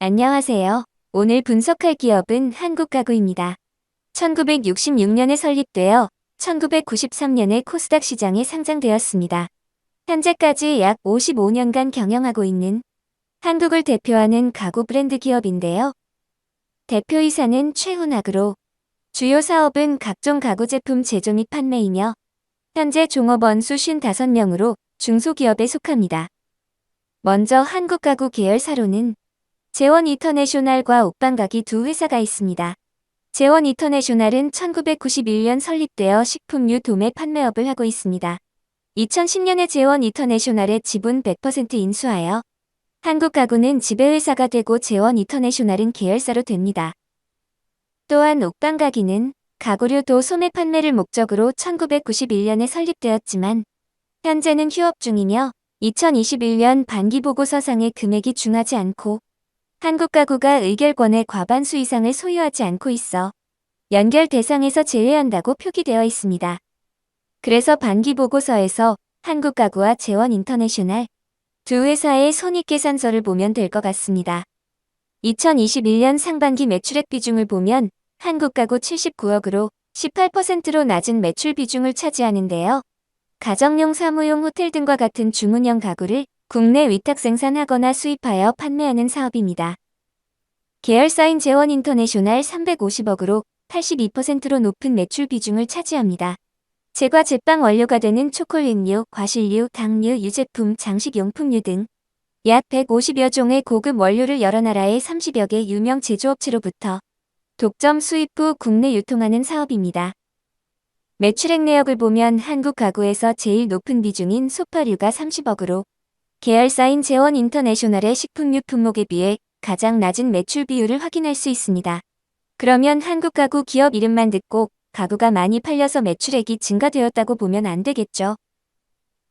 안녕하세요. 오늘 분석할 기업은 한국가구입니다. 1966년에 설립되어 1993년에 코스닥 시장에 상장되었습니다. 현재까지 약 55년간 경영하고 있는 한국을 대표하는 가구 브랜드 기업인데요. 대표이사는 최훈학으로 주요 사업은 각종 가구 제품 제조 및 판매이며 현재 종업원 수 55명으로 중소기업에 속합니다. 먼저 한국가구 계열사로는 재원 이터내셔널과 옥방가기 두 회사가 있습니다. 재원 이터내셔널은 1991년 설립되어 식품류 도매 판매업을 하고 있습니다. 2010년에 재원 이터내셔널의 지분 100% 인수하여 한국가구는 지배회사가 되고 재원 이터내셔널은 계열사로 됩니다. 또한 옥방가기는 가구류 도 소매 판매를 목적으로 1991년에 설립되었지만 현재는 휴업 중이며 2021년 반기보고서상의 금액이 중하지 않고 한국가구가 의결권의 과반수 이상을 소유하지 않고 있어 연결 대상에서 제외한다고 표기되어 있습니다. 그래서 반기보고서에서 한국가구와 재원 인터내셔널 두 회사의 손익계산서를 보면 될 것 같습니다. 2021년 상반기 매출액 비중을 보면 한국가구 79억으로 18%로 낮은 매출 비중을 차지하는데요. 가정용 사무용 호텔 등과 같은 주문형 가구를 국내 위탁 생산하거나 수입하여 판매하는 사업입니다. 계열사인 재원 인터내셔널 350억으로 82%로 높은 매출 비중을 차지합니다. 제과 제빵 원료가 되는 초콜릿류, 과실류, 당류, 유제품, 장식용품류 등 약 150여 종의 고급 원료를 여러 나라의 30여 개 유명 제조업체로부터 독점 수입 후 국내 유통하는 사업입니다. 매출액 내역을 보면 한국가구에서 제일 높은 비중인 소파류가 30억으로 계열사인 재원 인터내셔널의 식품류 품목에 비해 가장 낮은 매출 비율을 확인할 수 있습니다. 그러면 한국가구 기업 이름만 듣고 가구가 많이 팔려서 매출액이 증가되었다고 보면 안 되겠죠.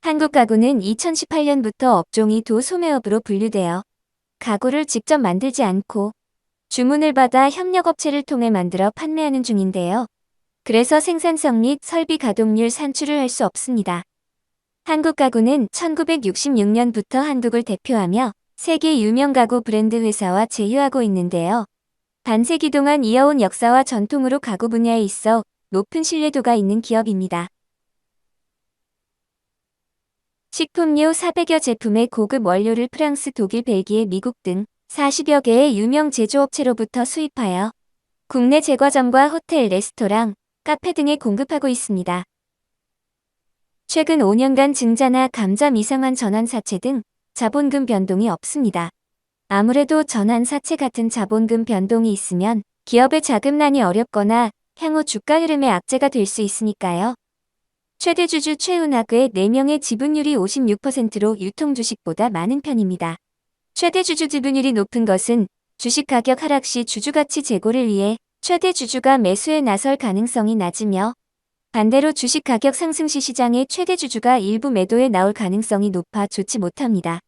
한국가구는 2018년부터 업종이 도소매업으로 분류되어 가구를 직접 만들지 않고 주문을 받아 협력업체를 통해 만들어 판매하는 중인데요. 그래서 생산성 및 설비 가동률 산출을 할 수 없습니다. 한국가구는 1966년부터 한국을 대표하며 세계 유명 가구 브랜드 회사와 제휴하고 있는데요. 반세기 동안 이어온 역사와 전통으로 가구 분야에 있어 높은 신뢰도가 있는 기업입니다. 식품류 400여 제품의 고급 원료를 프랑스, 독일, 벨기에, 미국 등 40여 개의 유명 제조업체로부터 수입하여 국내 제과점과 호텔, 레스토랑, 카페 등에 공급하고 있습니다. 최근 5년간 증자나 감자 미상환 전환사채 등 자본금 변동이 없습니다. 아무래도 전환사채 같은 자본금 변동이 있으면 기업의 자금난이 어렵거나 향후 주가 흐름의 악재가 될 수 있으니까요. 최대 주주 최훈학의 4명의 지분율이 56%로 유통주식보다 많은 편입니다. 최대 주주 지분율이 높은 것은 주식 가격 하락 시 주주가치 제고를 위해 최대 주주가 매수에 나설 가능성이 낮으며 반대로 주식 가격 상승 시 시장의 최대 주주가 일부 매도에 나올 가능성이 높아 좋지 못합니다.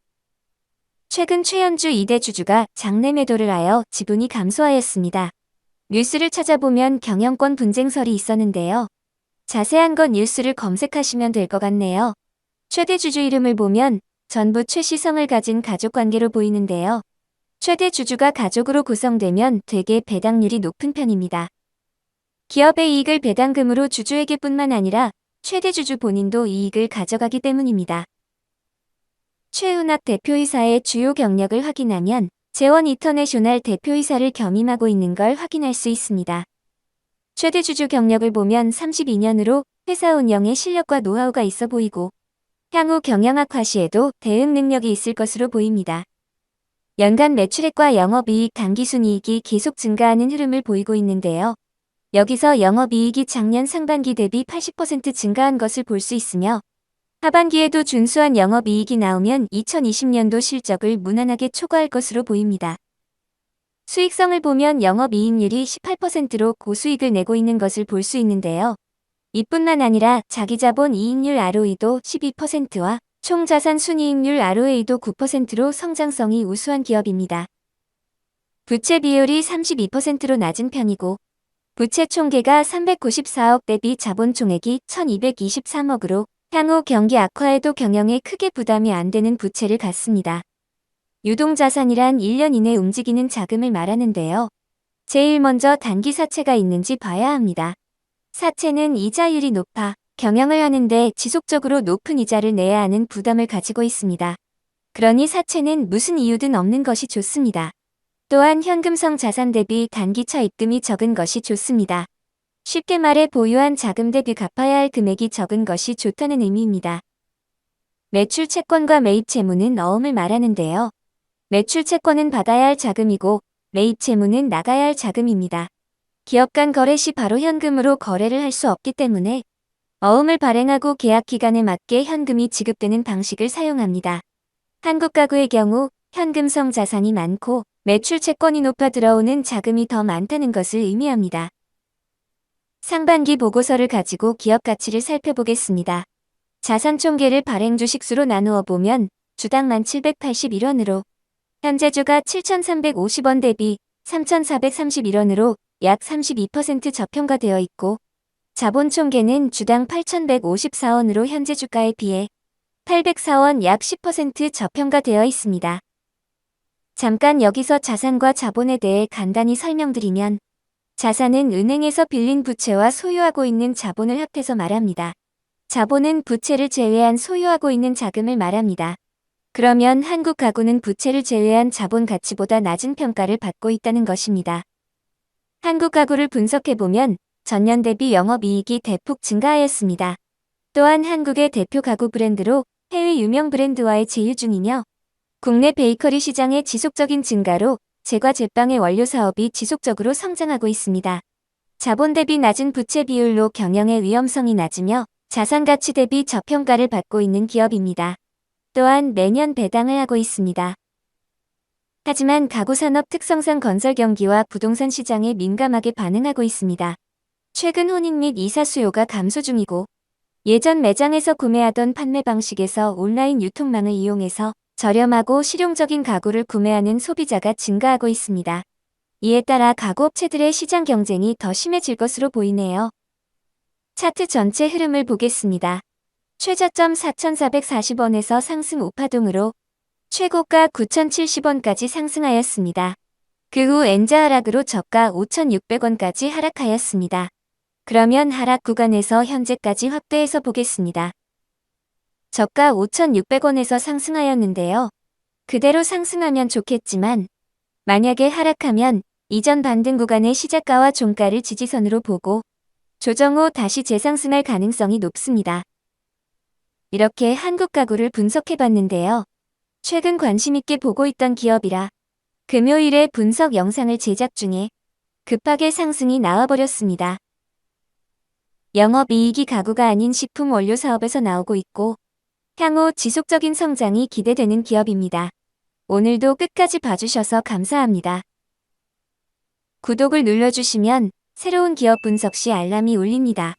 최근 최연주 2대 주주가 장내 매도를 하여 지분이 감소하였습니다. 뉴스를 찾아보면 경영권 분쟁설이 있었는데요. 자세한 건 뉴스를 검색하시면 될 것 같네요. 최대 주주 이름을 보면 전부 최씨성을 가진 가족관계로 보이는데요. 최대 주주가 가족으로 구성되면 되게 배당률이 높은 편입니다. 기업의 이익을 배당금으로 주주에게 뿐만 아니라 최대 주주 본인도 이익을 가져가기 때문입니다. 최훈학 대표이사의 주요 경력을 확인하면 재원 이터내셔널 대표이사를 겸임하고 있는 걸 확인할 수 있습니다. 최대 주주 경력을 보면 32년으로 회사 운영의 실력과 노하우가 있어 보이고 향후 경영 악화 시에도 대응 능력이 있을 것으로 보입니다. 연간 매출액과 영업이익, 당기순이익이 계속 증가하는 흐름을 보이고 있는데요. 여기서 영업이익이 작년 상반기 대비 80% 증가한 것을 볼 수 있으며 하반기에도 준수한 영업이익이 나오면 2020년도 실적을 무난하게 초과할 것으로 보입니다. 수익성을 보면 영업이익률이 18%로 고수익을 내고 있는 것을 볼 수 있는데요. 이뿐만 아니라 자기자본 이익률 ROE도 12%와 총자산 순이익률 ROA도 9%로 성장성이 우수한 기업입니다. 부채 비율이 32%로 낮은 편이고 부채 총계가 394억 대비 자본 총액이 1223억으로 향후 경기 악화에도 경영에 크게 부담이 안 되는 부채를 갖습니다. 유동자산이란 1년 이내 움직이는 자금을 말하는데요. 제일 먼저 단기 사채가 있는지 봐야 합니다. 사채는 이자율이 높아 경영을 하는데 지속적으로 높은 이자를 내야 하는 부담을 가지고 있습니다. 그러니 사채는 무슨 이유든 없는 것이 좋습니다. 또한 현금성 자산 대비 단기 차입금이 적은 것이 좋습니다. 쉽게 말해 보유한 자금 대비 갚아야 할 금액이 적은 것이 좋다는 의미입니다. 매출 채권과 매입 채무는 어음을 말하는데요. 매출 채권은 받아야 할 자금이고 매입 채무는 나가야 할 자금입니다. 기업 간 거래 시 바로 현금으로 거래를 할 수 없기 때문에 어음을 발행하고 계약 기간에 맞게 현금이 지급되는 방식을 사용합니다. 한국 가구의 경우 현금성 자산이 많고 매출 채권이 높아 들어오는 자금이 더 많다는 것을 의미합니다. 상반기 보고서를 가지고 기업 가치를 살펴보겠습니다. 자산 총계를 발행 주식수로 나누어 보면 주당 1,781원으로 현재 주가 7,350원 대비 3,431원으로 약 32% 저평가되어 있고 자본 총계는 주당 8,154원으로 현재 주가에 비해 804원 약 10% 저평가되어 있습니다. 잠깐 여기서 자산과 자본에 대해 간단히 설명드리면 자산은 은행에서 빌린 부채와 소유하고 있는 자본을 합해서 말합니다. 자본은 부채를 제외한 소유하고 있는 자금을 말합니다. 그러면 한국 가구는 부채를 제외한 자본 가치보다 낮은 평가를 받고 있다는 것입니다. 한국 가구를 분석해보면 전년 대비 영업이익이 대폭 증가하였습니다. 또한 한국의 대표 가구 브랜드로 해외 유명 브랜드와의 제휴 중이며 국내 베이커리 시장의 지속적인 증가로 제과 제빵의 원료 사업이 지속적으로 성장하고 있습니다. 자본 대비 낮은 부채 비율로 경영의 위험성이 낮으며 자산 가치 대비 저평가를 받고 있는 기업입니다. 또한 매년 배당을 하고 있습니다. 하지만 가구 산업 특성상 건설 경기와 부동산 시장에 민감하게 반응하고 있습니다. 최근 혼인 및 이사 수요가 감소 중이고 예전 매장에서 구매하던 판매 방식에서 온라인 유통망을 이용해서 저렴하고 실용적인 가구를 구매하는 소비자가 증가하고 있습니다. 이에 따라 가구업체들의 시장 경쟁이 더 심해질 것으로 보이네요. 차트 전체 흐름을 보겠습니다. 최저점 4,440원에서 상승 우파동으로 최고가 9,070원까지 상승하였습니다. 그 후 N자 하락으로 저가 5,600원까지 하락하였습니다. 그러면 하락 구간에서 현재까지 확대해서 보겠습니다. 저가 5,600원에서 상승하였는데요. 그대로 상승하면 좋겠지만 만약에 하락하면 이전 반등 구간의 시작가와 종가를 지지선으로 보고 조정 후 다시 재상승할 가능성이 높습니다. 이렇게 한국 가구를 분석해봤는데요. 최근 관심있게 보고 있던 기업이라 금요일에 분석 영상을 제작 중에 급하게 상승이 나와버렸습니다. 영업이익이 가구가 아닌 식품 원료 사업에서 나오고 있고 향후 지속적인 성장이 기대되는 기업입니다. 오늘도 끝까지 봐주셔서 감사합니다. 구독을 눌러주시면 새로운 기업 분석 시 알람이 울립니다.